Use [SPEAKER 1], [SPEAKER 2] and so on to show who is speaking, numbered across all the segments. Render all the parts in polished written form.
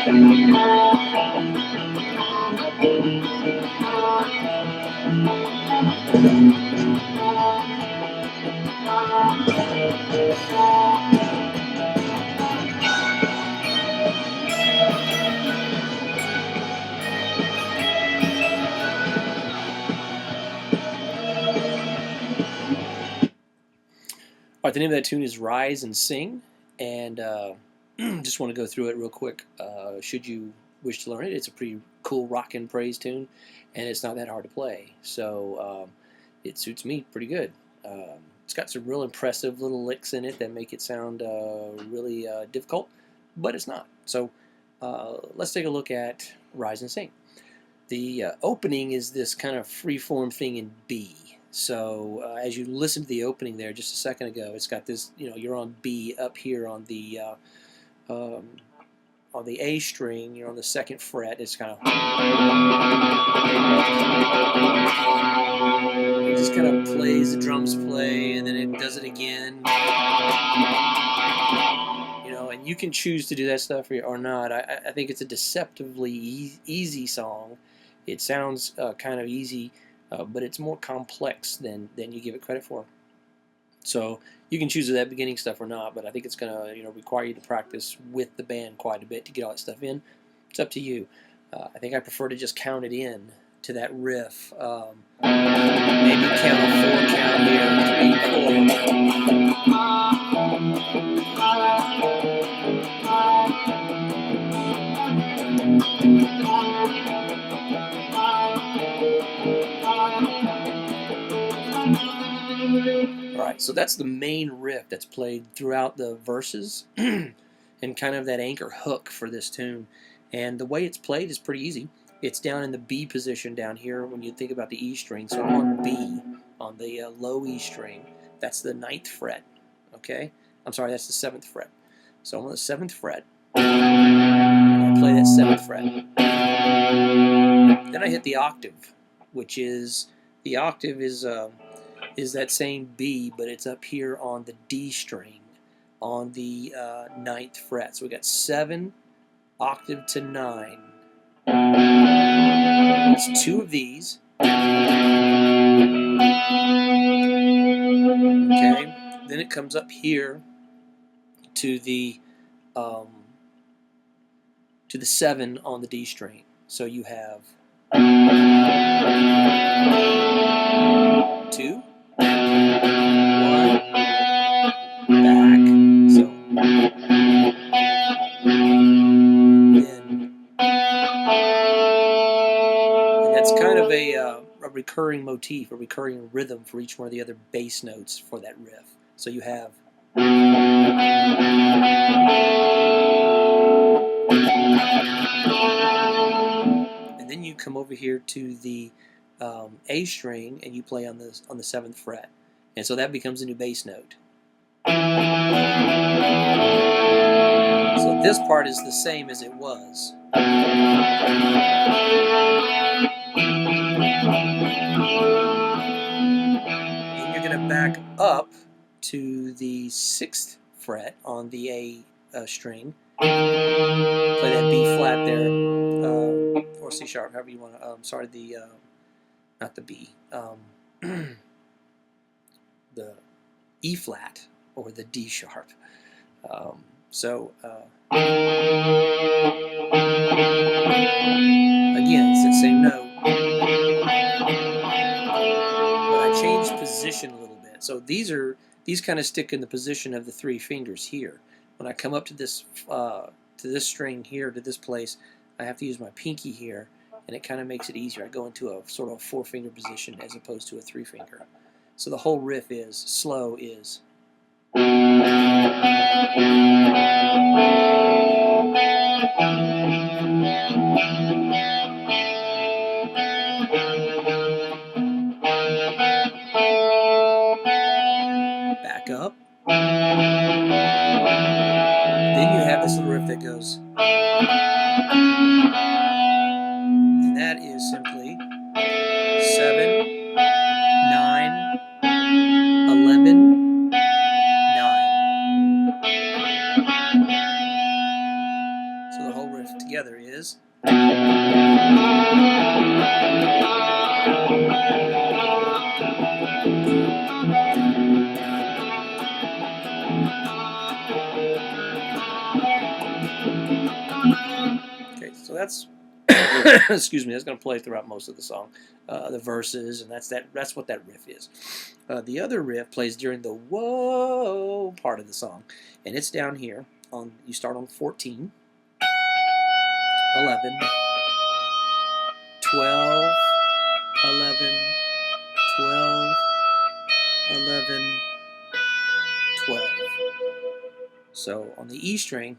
[SPEAKER 1] All right, the name of that tune is Rise and Sing, and just want to go through it real quick. Should you wish to learn it, it's a pretty cool rock and praise tune, and it's not that hard to play, so it suits me pretty good. It's got some real impressive little licks in it that make it sound really difficult, but it's not. So let's take a look at Rise and Sing. The opening is this kind of free-form thing in B. So as you listen to the opening there just a second ago, it's got this, you're on B up here on the A string, you're on the 2nd fret. It's kind of, it just kind of plays, the drums play, and then it does it again. And you can choose to do that stuff or not. I think it's a deceptively easy song. It sounds kind of easy, but it's more complex than you give it credit for. So you can choose that beginning stuff or not, but I think it's going to require you to practice with the band quite a bit to get all that stuff in. It's up to you. I think I prefer to just count it in to that riff. Maybe count a 4 count here, 3, 4. Alright, so that's the main riff that's played throughout the verses and kind of that anchor hook for this tune. And the way it's played is pretty easy. It's down in the B position down here when you think about the E string. So I'm on B, on the low E string. That's the 9th fret, okay? I'm sorry, that's the 7th fret. So I'm on the 7th fret. I play that 7th fret. Then I hit the octave, which is, the octave is that same B, but it's up here on the D string, on the 9th fret. So we got 7 octave to 9. It's 2 of these. Okay. Then it comes up here to the 7 on the D string. So you have 2, 1, back. So that's kind of a recurring motif, a recurring rhythm for each one of the other bass notes for that riff. So you have and then you come over here to the A string and you play on the 7th fret, and so that becomes a new bass note. So this part is the same as it was. Then you're going to back up to the 6th fret on the A string. Play that B flat there, or C sharp, however you want to. Sorry, not the B, the E flat or the D sharp. Again, it's the same note, but I changed position a little bit. So these kind of stick in the position of the 3 fingers here. When I come up to this string here, to this place, I have to use my pinky here, and it kind of makes it easier. I go into a sort of 4-finger position as opposed to a 3-finger. So the whole riff is, slow is. Back up. Then you have this little riff that goes. And that is simply 7, 9, 11, 9. So the whole riff together. together is. Okay, so that's excuse me. That's going to play throughout most of the song, the verses, and that's what that riff is. The other riff plays during the whoa part of the song, and it's down here. You start on 14, 11, 12, 11, 12, 11, 12. So on the E string,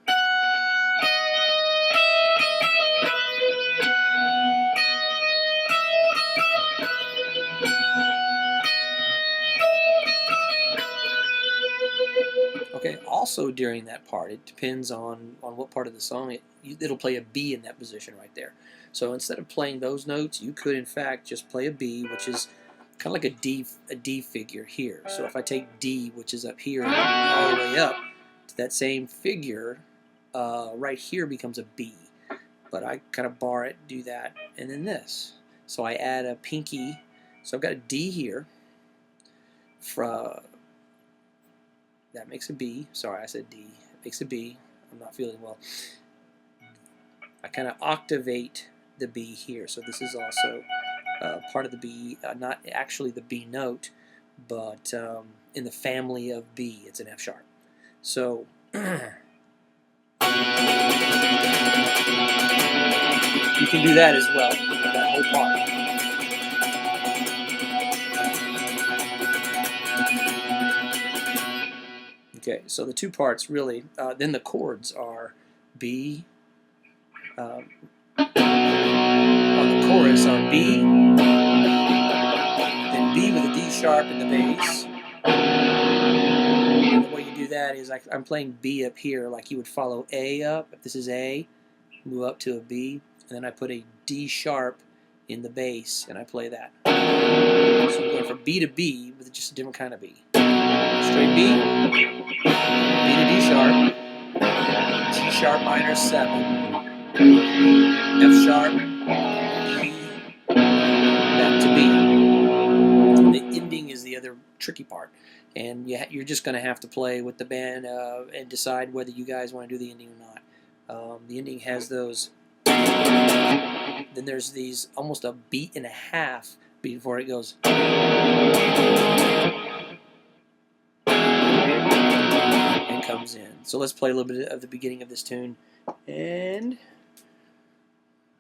[SPEAKER 1] okay, also during that part, it depends on what part of the song, it'll play a B in that position right there. So instead of playing those notes, you could in fact just play a B, which is kind of like a D figure here. So if I take D, which is up here, and all the way up, that same figure right here becomes a B. But I kind of bar it, do that, and then this. So I add a pinky. So I've got a D here. That makes a B. Sorry, I said D. It makes a B. I'm not feeling well. I kind of octavate the B here. So this is also part of the B, not actually the B note, but in the family of B. It's an F sharp. So you can do that as well, that whole part. Okay, so the two parts really, then the chords are B, on the chorus are B, then B with a D sharp in the bass. And the way you do that is I'm playing B up here like you would follow A up. If this is A, move up to a B, and then I put a D sharp in the bass, and I play that. So I'm going from B to B with just a different kind of B. Straight B, B to D sharp, G sharp minor 7, F sharp, E, back to B. The ending is the other tricky part, and you're just going to have to play with the band and decide whether you guys want to do the ending or not. The ending has those. Then there's these almost a beat and a half before it goes. And comes in. So let's play a little bit of the beginning of this tune, and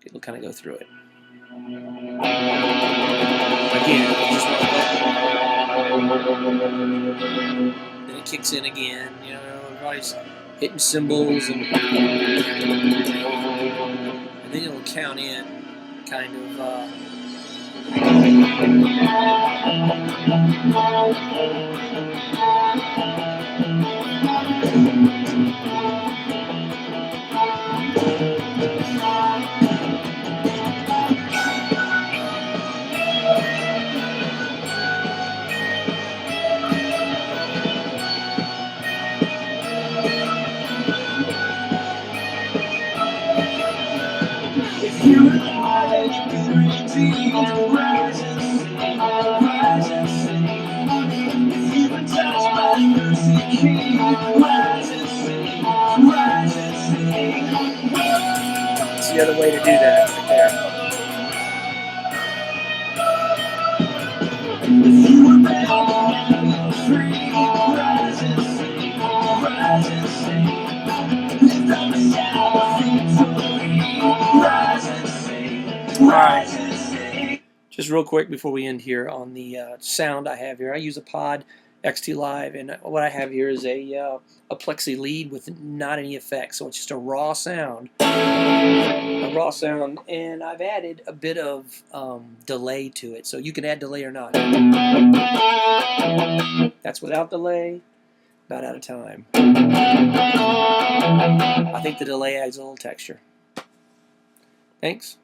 [SPEAKER 1] it'll kind of go through it. Again, just then it kicks in again. You know, everybody's hitting cymbals and then it'll count in, kind of. That's the other way to do that right there. Alright, just real quick before we end here on the sound I have here. I use a Pod XT Live, and what I have here is a plexi lead with not any effects, so it's just a raw sound. And I've added a bit of delay to it, so you can add delay or not. That's without delay, about out of time. I think the delay adds a little texture. Thanks.